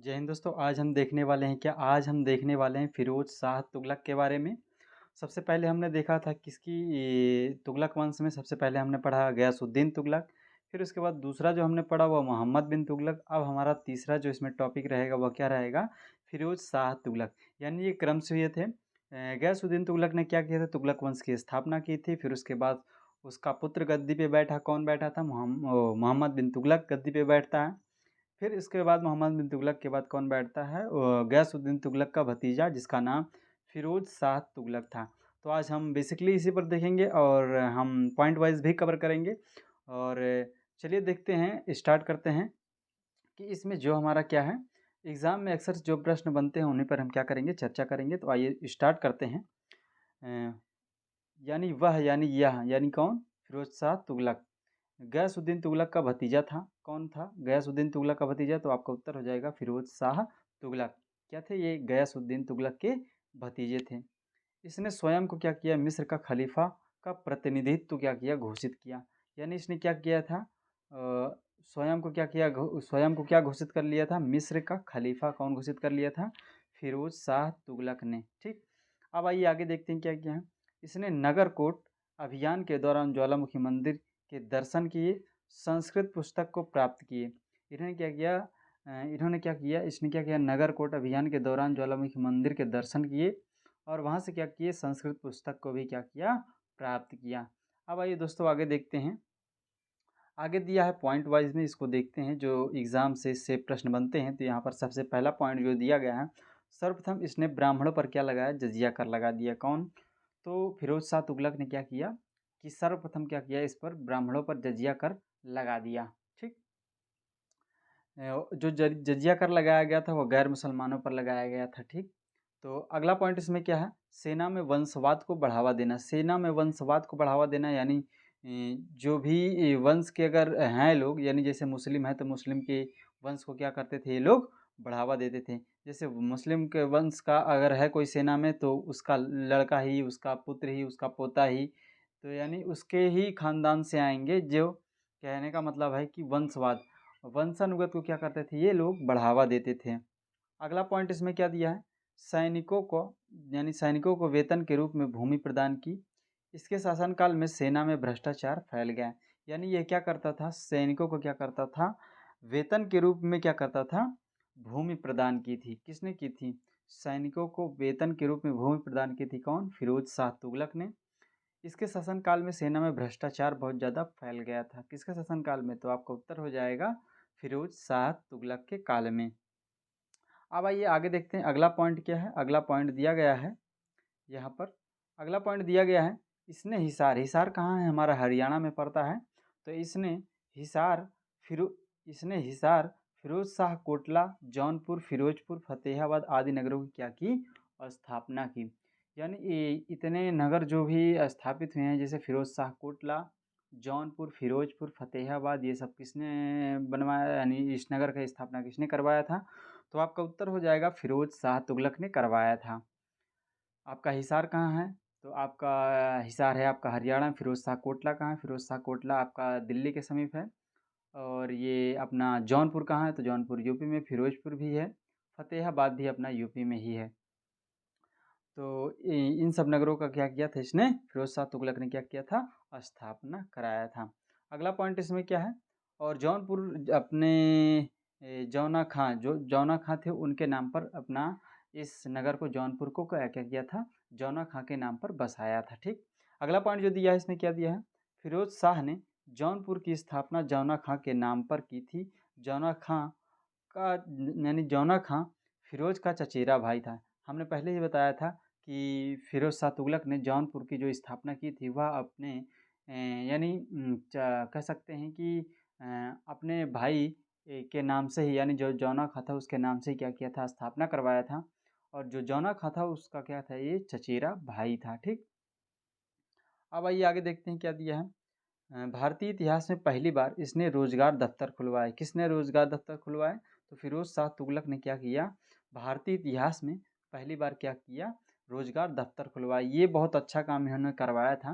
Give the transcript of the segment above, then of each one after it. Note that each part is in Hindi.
जय हिंद दोस्तों। आज हम देखने वाले हैं फिरोज शाह तुगलक के बारे में। सबसे पहले हमने देखा था किसकी तुगलक वंश में सबसे पहले हमने पढ़ा गयासुद्दीन तुगलक। फिर उसके बाद दूसरा जो हमने पढ़ा वो मोहम्मद बिन तुगलक। अब हमारा तीसरा जो इसमें टॉपिक रहेगा वह क्या रहेगा, फिरोज शाह तुगलक। यानी ये क्रम से हुए थे। गयासुद्दीन तुगलक ने क्या किया था, तुगलक वंश की स्थापना की थी। फिर उसके बाद उसका पुत्र गद्दी पे बैठा, कौन बैठा था, मोहम्मद बिन तुगलक गद्दी पे बैठता है। फिर इसके बाद मोहम्मद बिन तुगलक के बाद कौन बैठता है, गयासुद्दीन तुगलक का भतीजा जिसका नाम फिरोज शाह तुगलक था। तो आज हम बेसिकली इसी पर देखेंगे और हम पॉइंट वाइज भी कवर करेंगे। और चलिए देखते हैं, स्टार्ट करते हैं कि इसमें जो हमारा क्या है, एग्ज़ाम में अक्सर जो प्रश्न बनते हैं उन्हीं पर हम क्या करेंगे, चर्चा करेंगे। तो आइए स्टार्ट करते हैं। अ, यानी यह यानी कौन, फिरोज शाह तुगलक गयासुद्दीन तुगलक का भतीजा था। कौन था गयासुद्दीन तुगलक का भतीजा, तो आपका उत्तर हो जाएगा फिरोज शाह तुगलक। क्या थे ये, गयासुद्दीन तुगलक के भतीजे थे। इसने स्वयं को क्या किया, मिस्र का खलीफा का प्रतिनिधित्व क्या किया, घोषित किया। यानी इसने क्या किया था, स्वयं को क्या किया, स्वयं को क्या घोषित कर लिया था, मिस्र का खलीफा कौन घोषित कर लिया था, फिरोज शाह तुगलक ने। ठीक, अब आइए आगे देखते हैं क्या किया है। इसने नगरकोट अभियान के दौरान ज्वालामुखी मंदिर के दर्शन किए, संस्कृत पुस्तक को प्राप्त किए। इन्होंने क्या किया, इसने क्या किया, नगरकोट अभियान के दौरान ज्वालामुखी मंदिर के दर्शन किए और वहाँ से क्या किए, संस्कृत पुस्तक को भी क्या किया, प्राप्त किया। अब आइए दोस्तों आगे देखते हैं। आगे दिया है पॉइंट वाइज में, इसको देखते हैं जो एग्ज़ाम से इससे प्रश्न बनते हैं। तो यहाँ पर सबसे पहला पॉइंट जो दिया गया है, सर्वप्रथम इसने ब्राह्मणों पर क्या लगाया, जजिया कर लगा दिया। कौन, तो फिरोज शाह तुगलक ने क्या किया कि सर्वप्रथम क्या किया, इस पर ब्राह्मणों पर जजिया कर लगा दिया। ठीक, जो जजिया कर लगाया गया था वो गैर मुसलमानों पर लगाया गया था। ठीक, तो अगला पॉइंट इसमें क्या है, सेना में वंशवाद को बढ़ावा देना। सेना में वंशवाद को बढ़ावा देना यानी जो भी वंश के अगर हैं लोग, यानी जैसे मुस्लिम है तो मुस्लिम के वंश को क्या करते थे ये लोग, बढ़ावा देते थे। जैसे मुस्लिम के वंश का अगर है कोई सेना में तो उसका लड़का ही, उसका पुत्र ही, उसका पोता ही, तो यानी उसके ही खानदान से आएंगे। जो कहने का मतलब है कि वंशवाद, वंशानुगत को क्या करते थे ये लोग, बढ़ावा देते थे। अगला पॉइंट इसमें क्या दिया है, सैनिकों को यानी सैनिकों को वेतन के रूप में भूमि प्रदान की। इसके शासनकाल में सेना में भ्रष्टाचार फैल गया। यानी ये क्या करता था, सैनिकों को क्या करता था, वेतन के रूप में क्या करता था, भूमि प्रदान की थी। किसने की थी, सैनिकों को वेतन के रूप में भूमि प्रदान की थी। कौन, फिरोज शाह तुगलक ने। इसके शासनकाल में सेना में भ्रष्टाचार बहुत ज़्यादा फैल गया था। किसके शासनकाल में, तो आपका उत्तर हो जाएगा फिरोज शाह तुगलक के काल में। अब आइए आगे देखते हैं अगला पॉइंट क्या है। अगला पॉइंट दिया गया है यहाँ पर, अगला पॉइंट दिया गया है, इसने हिसार, हिसार कहाँ है, हमारा हरियाणा में पड़ता है। तो हिसार फिरो इसने हिसार, फिरोज शाह कोटला, जौनपुर, फिरोजपुर, फतेहाबाद आदि नगरों की क्या की, स्थापना की। यानी इतने नगर जो भी स्थापित हुए हैं, जैसे फिरोज शाह कोटला, जौनपुर, फिरोजपुर, फतेहाबाद, ये सब किसने बनवाया, यानी इस नगर का स्थापना किसने करवाया था, तो आपका उत्तर हो जाएगा फिरोज शाह तुगलक ने करवाया था। आपका हिसार कहाँ है, तो आपका हिसार है आपका हरियाणा। फिरोज शाह कोटला कहाँ है, फिरोज शाह कोटला आपका दिल्ली के समीप है। और ये अपना जौनपुर कहाँ है, तो जौनपुर यूपी में, फिरोजपुर भी है, फतेहाबाद भी अपना यूपी में ही है। तो इन सब नगरों का क्या किया था इसने, फिरोज शाह तुगलक ने क्या किया था, स्थापना कराया था। अगला पॉइंट इसमें क्या है, और जौनपुर अपने जौना खां, जो जौना खां थे उनके नाम पर अपना इस नगर को, जौनपुर को क्या क्या किया था, जौना खां के नाम पर बसाया था। ठीक, अगला पॉइंट जो दिया है इसमें क्या दिया है, फिरोज शाह ने जौनपुर की स्थापना जौना खां के नाम पर की थी। जौना खां का यानी जौना खां फिरोज का चचेरा भाई था। हमने पहले ही बताया था कि फिरोज शाह तुगलक ने जौनपुर की जो स्थापना की थी वह अपने यानी कह सकते हैं कि अपने भाई के नाम से ही, यानी जो जौना खां था उसके नाम से ही क्या किया था, स्थापना करवाया था। और जो जौना खां था उसका क्या था, ये चचेरा भाई था। ठीक, अब आइए आगे देखते हैं क्या दिया है। भारतीय इतिहास में पहली बार इसने रोजगार दफ्तर खुलवाए। किसने रोजगार दफ्तर खुलवाए, तो फिरोज शाह तुगलक ने क्या किया, भारतीय इतिहास में पहली बार क्या किया, रोजगार दफ्तर खुलवाए। ये बहुत अच्छा काम इन्होंने करवाया था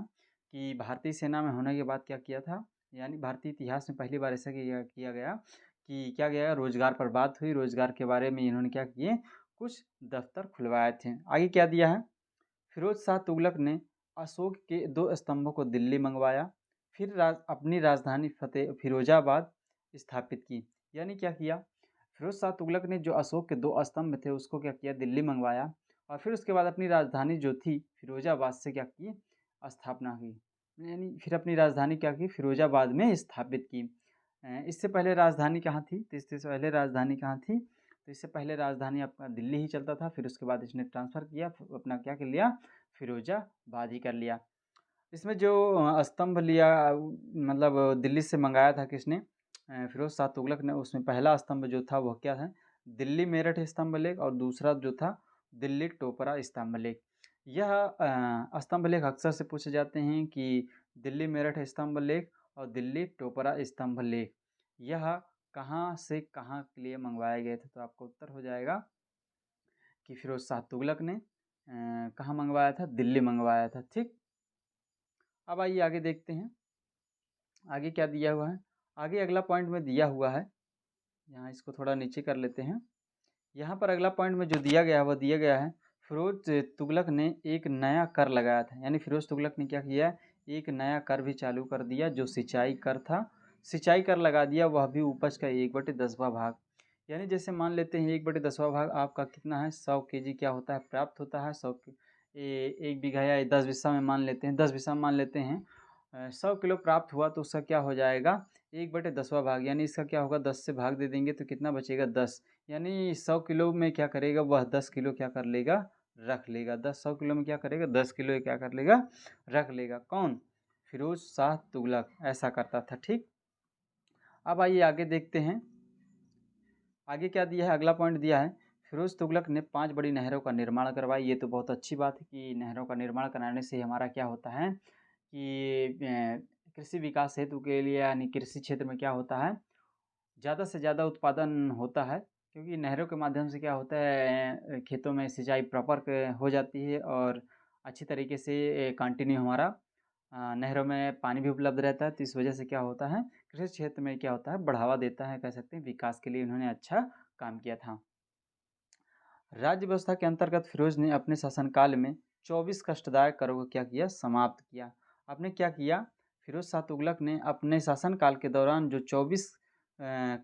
कि भारतीय सेना में होने के बाद क्या किया था, यानी भारतीय इतिहास में पहली बार ऐसा किया किया गया कि क्या किया, रोज़गार पर बात हुई, रोज़गार के बारे में इन्होंने क्या किए, कुछ दफ्तर खुलवाए थे। आगे क्या दिया है, फिरोज़ शाह तुगलक ने अशोक के 2 स्तंभों को दिल्ली मंगवाया, फिर अपनी राजधानी फिरोजाबाद स्थापित की। यानी क्या किया, फिरोज़ शाह तुगलक ने जो अशोक के 2 स्तंभ थे उसको क्या किया, दिल्ली मंगवाया और फिर उसके बाद अपनी राजधानी जो थी फिरोजाबाद से क्या की, स्थापना की। यानी फिर अपनी राजधानी क्या की, फिरोजाबाद में स्थापित की। इससे पहले राजधानी कहाँ थी, तो इससे पहले राजधानी कहाँ थी, तो इससे पहले राजधानी आपका दिल्ली ही चलता था, फिर उसके बाद इसने ट्रांसफ़र किया, अपना क्या कर लिया, फिरोजाबाद ही कर लिया। इसमें जो स्तंभ लिया, मतलब दिल्ली से मंगाया था किसने, फिरोज़ शाह तुगलक ने। उसमें पहला स्तंभ जो था वह क्या है, दिल्ली मेरठ स्तंभ लेख, और दूसरा जो था दिल्ली टोपरा स्तंभ लेख। यह स्तंभ लेख अक्सर से पूछे जाते हैं कि दिल्ली मेरठ स्तंभ लेख और दिल्ली टोपरा स्तंभ लेख यह कहाँ से कहाँ के लिए मंगवाए गए थे, तो आपका उत्तर हो जाएगा कि फिरोज़ शाह तुगलक ने कहाँ मंगवाया था, दिल्ली मंगवाया था। ठीक, अब आइए आगे देखते हैं, आगे क्या दिया हुआ है। आगे अगला पॉइंट में दिया हुआ है, यहाँ इसको थोड़ा नीचे कर लेते हैं। यहाँ पर अगला पॉइंट में जो दिया गया है वह दिया गया है, फिरोज तुगलक ने एक नया कर लगाया था। यानी फिरोज तुगलक ने क्या किया, एक नया कर भी चालू कर दिया जो सिंचाई कर था। सिंचाई कर लगा दिया, वह भी उपज का 1/10वां भाग। यानी जैसे मान लेते हैं 1/10वां भाग आपका कितना है, 100 केजी क्या होता है, प्राप्त होता है। 1 बीघा या 10 बिस्सा में मान लेते हैं, 10 बिस्सा में मान लेते हैं 100 किलो प्राप्त हुआ, तो उसका क्या हो जाएगा, 1/10वां भाग। यानी इसका क्या होगा, 10 से भाग दे देंगे तो कितना बचेगा, 10। यानी 100 किलो में क्या करेगा, वह 10 किलो क्या कर लेगा, रख लेगा। 100 किलो में क्या करेगा, 10 किलो क्या कर लेगा, रख लेगा। कौन, फिरोज शाह तुगलक ऐसा करता था। ठीक, अब आइए आगे देखते हैं, आगे क्या दिया है, अगला पॉइंट दिया है, फिरोज तुगलक ने 5 बड़ी नहरों का निर्माण करवाया। ये तो बहुत अच्छी बात है कि नहरों का निर्माण कराने से हमारा क्या होता है कि कृषि विकास हेतु के लिए, यानी कृषि क्षेत्र में क्या होता है, ज़्यादा से ज़्यादा उत्पादन होता है। क्योंकि नहरों के माध्यम से क्या होता है, खेतों में सिंचाई प्रॉपर हो जाती है और अच्छी तरीके से कंटिन्यू हमारा नहरों में पानी भी उपलब्ध रहता है। तो इस वजह से क्या होता है, कृषि क्षेत्र में क्या होता है, बढ़ावा देता है, कह सकते हैं विकास के लिए उन्होंने अच्छा काम किया था। राज्य व्यवस्था के अंतर्गत फिरोज ने अपने शासनकाल में 24 कष्टदायक करों को क्या किया, समाप्त किया। आपने क्या किया, फिरोज शाह तुगलक ने अपने शासनकाल के दौरान जो 24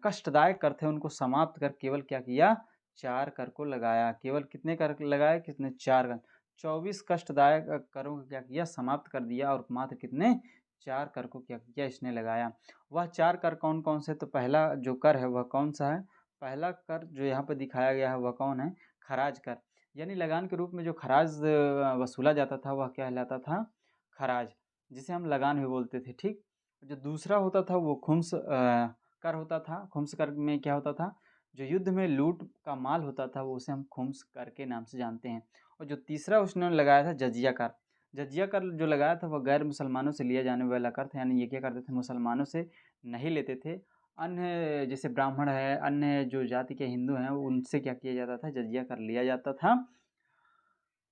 कष्टदायक कर थे उनको समाप्त कर केवल क्या किया, 4 कर को लगाया। केवल कितने कर लगाए, कितने, 4 कर। 24 कष्टदायक करों को क्या किया, समाप्त कर दिया और मात्र कितने, 4 कर को क्या किया, इसने लगाया। वह 4 कर कौन कौन से, तो पहला जो कर है वह कौन सा है, पहला कर जो यहाँ पर दिखाया गया है वह कौन है, खराज कर। यानी लगान के रूप में जो खराज वसूला जाता था वह कहलाता था खराज, जिसे हम लगान भी बोलते थे। ठीक, जो दूसरा होता था वो खुम्स कर होता था। खुम्स कर में क्या होता था, जो युद्ध में लूट का माल होता था वो उसे हम खुम्स कर के नाम से जानते हैं। और जो तीसरा उसने लगाया था जजिया कर। जजिया कर जो लगाया था वह गैर मुसलमानों से लिया जाने वाला कर था। यानी ये क्या करते थे, मुसलमानों से नहीं लेते थे, अन्य जैसे ब्राह्मण है, अन्य जो जाति के हिंदू हैं उनसे क्या किया जाता था, जजिया कर लिया जाता था।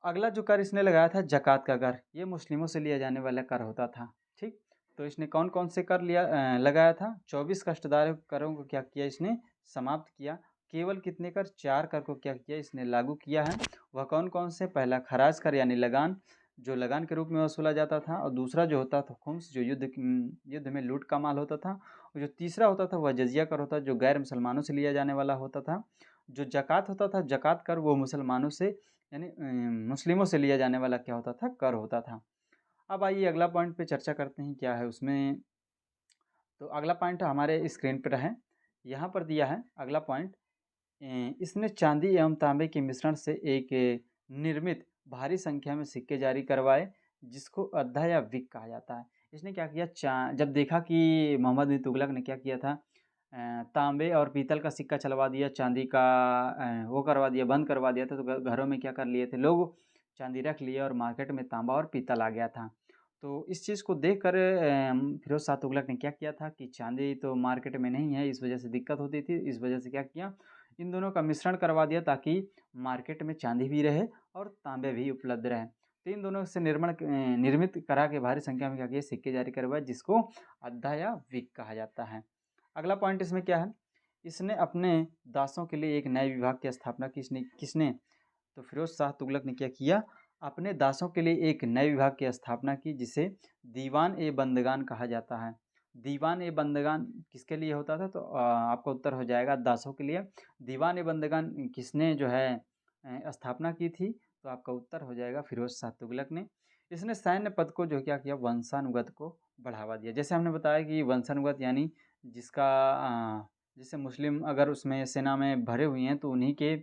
अगला जो कर इसने लगाया था ज़कात का कर, ये मुस्लिमों से लिया जाने वाला कर होता था। ठीक, तो इसने कौन कौन से कर लगाया था, 24 कष्टदायक करों को क्या किया, इसने समाप्त किया। केवल कितने कर, 4 कर को क्या किया, इसने लागू किया है। वह कौन कौन से, पहला खराज कर यानी लगान, जो लगान के रूप में वसूला जाता था, और दूसरा जो होता था खुम्स, जो युद्ध में लूट का माल होता था, और जो तीसरा होता था वह जजिया कर होता, जो गैर मुसलमानों से लिया जाने वाला होता था। जो ज़कात होता था, ज़कात कर वो मुसलमानों से यानी मुस्लिमों से लिया जाने वाला क्या होता था, कर होता था। अब आइए अगला पॉइंट पे चर्चा करते हैं क्या है उसमें। तो अगला पॉइंट हमारे स्क्रीन पर है, यहाँ पर दिया है अगला पॉइंट, इसने चांदी एवं तांबे के मिश्रण से एक निर्मित भारी संख्या में सिक्के जारी करवाए, जिसको अद्धा या विक कहा जाता है। इसने क्या किया, जब देखा कि मोहम्मद बिन तुगलक ने क्या किया था, तांबे और पीतल का सिक्का चलवा दिया, चांदी का वो करवा दिया, बंद करवा दिया था, तो घरों में क्या कर लिए थे लोग, चांदी रख लिए और मार्केट में तांबा और पीतल आ गया था। तो इस चीज़ को देख कर फिरोज शाह तुगलक ने क्या किया था कि चांदी तो मार्केट में नहीं है, इस वजह से दिक्कत होती थी, इस वजह से क्या किया, इन दोनों का मिश्रण करवा दिया ताकि मार्केट में चांदी भी रहे और तांबे भी उपलब्ध रहे। तो इन दोनों से निर्मित करा के भारी संख्या में क्या किया, सिक्के जारी करवाए, जिसको अद्धा या विक कहा जाता है। अगला पॉइंट इसमें क्या है, इसने अपने दासों के लिए एक न्याय विभाग की स्थापना किसने किसने तो फिरोज शाह तुगलक ने क्या किया, अपने दासों के लिए एक नए विभाग की स्थापना की जिसे दीवान ए बंदगान कहा जाता है। दीवान ए बंदगान किसके लिए होता था, तो आपका उत्तर हो जाएगा दासों के लिए। दीवान ए बंदगान किसने जो है स्थापना की थी, तो आपका उत्तर हो जाएगा फिरोज शाह तुगलक ने। इसने सैन्य पद को जो क्या किया, वंशानुगत को बढ़ावा दिया। जैसे हमने बताया कि वंशानुगत यानी जिसका जैसे मुस्लिम अगर उसमें सेना में भरे हुए हैं तो उन्हीं के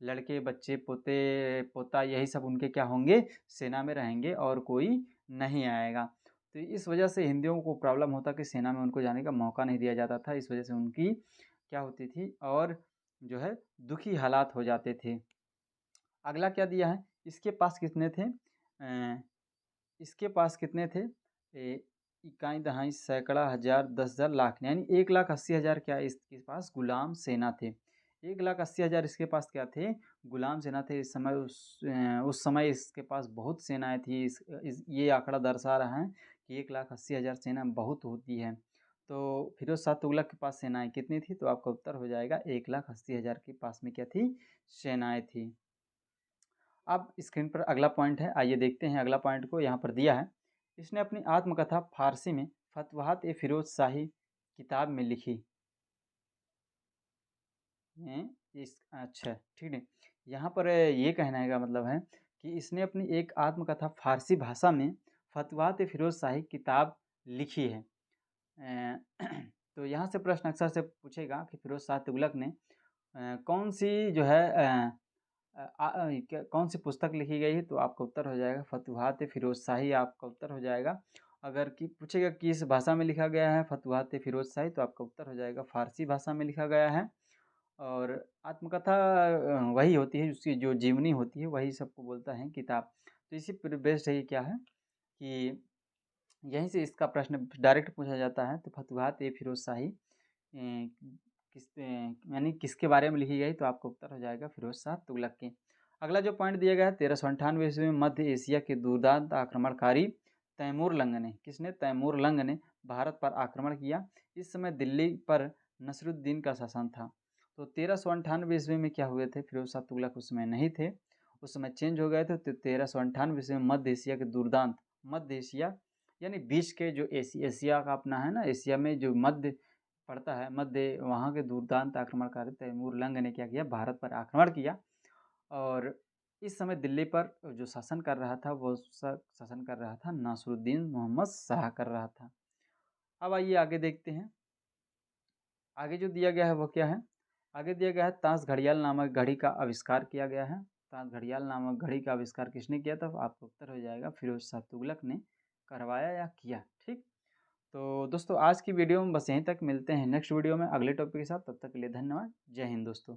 लड़के बच्चे पोते पोता यही सब उनके क्या होंगे, सेना में रहेंगे और कोई नहीं आएगा। तो इस वजह से हिंदियों को प्रॉब्लम होता कि सेना में उनको जाने का मौका नहीं दिया जाता था। इस वजह से उनकी क्या होती थी और जो है दुखी हालात हो जाते थे। अगला क्या दिया है, इसके पास कितने थे, इसके पास कितने थे, इकाई दहाई सैकड़ा हज़ार 10,000 लाख यानी 1,80,000 क्या इसके पास गुलाम सेना थे। 1,80,000 इसके पास क्या थे, गुलाम सेना थे। इस समय उस समय इसके पास बहुत सेनाएं थी। ये आंकड़ा दर्शा रहा है कि 1,80,000 सेना बहुत होती है। तो फिरोज शाह तुगलक के पास सेनाएं कितनी थी, तो आपका उत्तर हो जाएगा 1,80,000 के पास में क्या थी, सेनाएं थी। अब स्क्रीन पर अगला पॉइंट है, आइए देखते हैं अगला पॉइंट को। यहाँ पर दिया है, इसने अपनी आत्मकथा फारसी में फतवाहत ए फिरोज शाही किताब में लिखी। इस अच्छा ठीक है, यहाँ पर ये कहने का मतलब है कि इसने अपनी एक आत्मकथा फारसी भाषा में फतवाहत ए फिरोज शाही किताब लिखी है। तो यहाँ से प्रश्न अक्सर से पूछेगा कि फिरोज शाह तुगलक ने कौन सी जो है क्या कौन सी पुस्तक लिखी गई है, तो आपका उत्तर हो जाएगा फतवाहत फिरोज शाही, आपका उत्तर हो जाएगा। अगर कि पूछेगा किस भाषा में लिखा गया है फतवाहत फिरोज शाही, तो आपका उत्तर हो जाएगा फारसी भाषा में लिखा गया है। और आत्मकथा वही होती है, उसकी जो जीवनी होती है वही सबको बोलता है किताब। तो इसी पर बेस्ड है ये क्या है कि यहीं से इसका प्रश्न डायरेक्ट पूछा जाता है। तो फतवाहत फिरोज शाही यानी किसके बारे में लिखी गई, तो आपका उत्तर हो जाएगा फिरोज शाह तुगलक के। अगला जो पॉइंट दिया गया है, 1398 ईस्वी में मध्य एशिया के दुर्दांत आक्रमणकारी तैमूर लंग ने, किसने, तैमूर लंग ने भारत पर आक्रमण किया। इस समय दिल्ली पर नसरुद्दीन का शासन था। तो 1398 ईस्वी में क्या हुए थे, फिरोज शाह तुगलक उस समय नहीं थे, उस समय चेंज हो गए थे। तो 1398 ईस्वी में मध्य एशिया के दुर्दांत, मध्य एशिया यानी बीच के जो एशिया का अपना है ना, एशिया में जो मध्य पड़ता है, मध्य वहाँ के दुर्दांत आक्रमणकारी तैमूर लंग ने क्या किया, भारत पर आक्रमण किया। और इस समय दिल्ली पर जो शासन कर रहा था वो शासन कर रहा था नासरुद्दीन मोहम्मद शाह कर रहा था। अब आइए आगे देखते हैं, आगे जो दिया गया है वो क्या है। आगे दिया गया है ताश घड़ियाल नामक घड़ी का आविष्कार किया गया है। ताश घड़ियाल नामक घड़ी का आविष्कार किसने किया था, आपका उत्तर हो जाएगा फिरोज शाह तुगलक ने करवाया या किया। ठीक, तो दोस्तों आज की वीडियो में बस यहीं तक, मिलते हैं नेक्स्ट वीडियो में अगले टॉपिक के साथ। तब तक के लिए धन्यवाद, जय हिंद दोस्तों।